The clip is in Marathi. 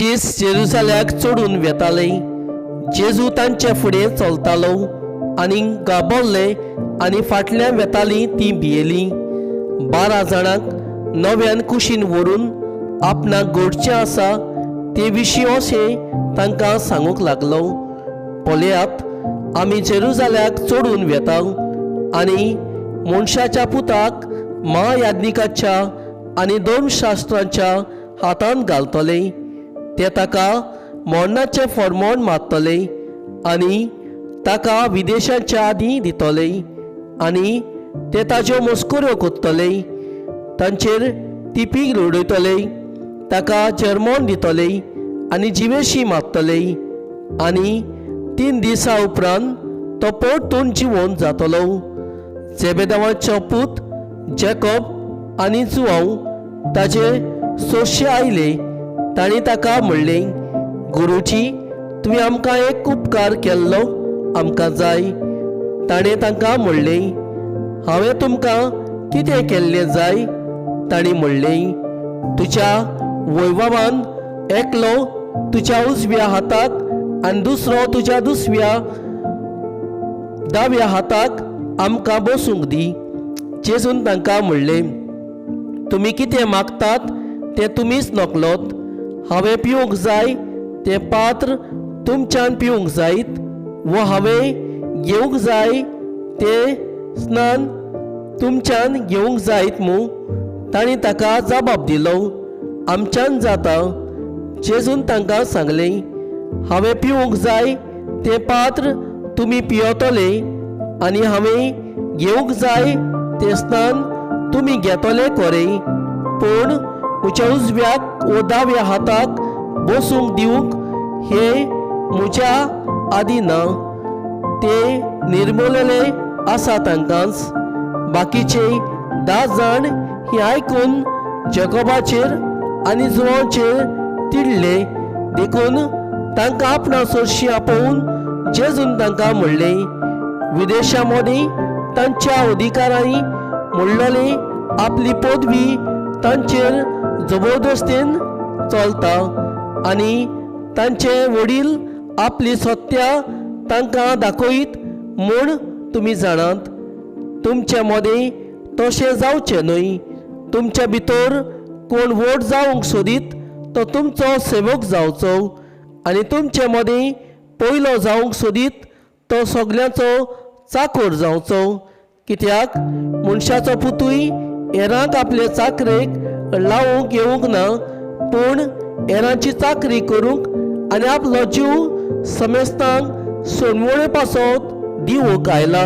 चीस जेरुसाल्याक चढून वेताले। जेजू तांचे फुडें चलतालो आनी गाबरले आनी फाटल्यान वेतालीं तीं भियेलीं। 12 जाणांक नव्यान कुशीन व्हरून आपणाक घडचें आसा ते विशीं अशें तांकां सांगूंक लागलो। पळयात, आमी जेरुसाल्याक चढून वेता आनी मनशाच्या पुताक महायाजकाच्या आनी 2 शास्त्रांच्या हातांत घालतले। ते ताका मरणाचें फर्मोण मारतले आनी ताका विदेशांच्या आदीं दितले आनी ते ताज्यो मस्कुऱ्यो कोत्तले। तांचेर तिपीक रडयतले, ताका जर्मोन दितले आनी जिवेशी मारतले आनी 3 दिसां उपरांत तो परतून जिवंत जातलो। जेबेदावाचो पूत जॅकब आनी जुआंव ताजे सोयशे आयले। तांणी ताका म्हणलें, गुरुजी, तुवें आमकां एक उपकार केल्लो आमकां जाय। ताणें तांकां म्हणलें, हांवें तुमकां कितें केल्लें जाय? तांणी म्हणलें, तुज्या वैभवान एकलो तुज्या उजव्या हाताक आनी दुसरो तुज्या दाव्या हाताक आमकां बसूंक दी। जेजून तांकां म्हणलें, तुमी कितें मागतात तें तुमीच नकलोत। हांवें पिवंक जाय तें पात्र तुमच्यान पिवंक जायत, वो हांवें घेवंक जाय तें स्नान तुमच्यान घेवंक जायत मूं? तांणी ताका जबाब दिलो, आमच्यान जाता। जेजून तांकां सांगलें, हांवें पिवंक जाय तें पात्र तुमी पियेतले आनी हांवें घेवंक जाय तें स्नान तुमी घेतले खरे, पूण म्हज्या उजव्याक वा दाव्या हाताक बसूंक दिवंक हे म्हज्या आदी ना। ते निर्मूलेले आसा तांकांच। बाकीचे 10 जाण हें आयकून जॅकोबाचेर आनी जुआंवाचेर तिडले। देखून तांकां आपणा सोडशी आपोवन जेजून तांकां म्हणलें, विदेशां मदीं तांच्या अधिकाऱ्यांनी म्हणलेली आपली पदवी तांचेर जबरदस्तीन चलता आनी तांचे वडील आपली सत्या तांकां दाखयत म्हूण तुमी जाणात। तुमचे मदीं तशें जावचें न्हय। तुमच्या भितर कोण व्हड जावंक सोदीत तो तुमचो सेवक जावचो आनी तुमचे मदीं पयलो जावंक सोदीत तो सगल्यांचो चाकर जावचो। कित्याक मनशाचो पुतूय हेरांक आपले चाकरेक लावूंक येवंक ना, पूण हेरांची चाकरी करूंक आनी आपलो जीव समेस्तांक सोडवणे पासत दिवंक आयला।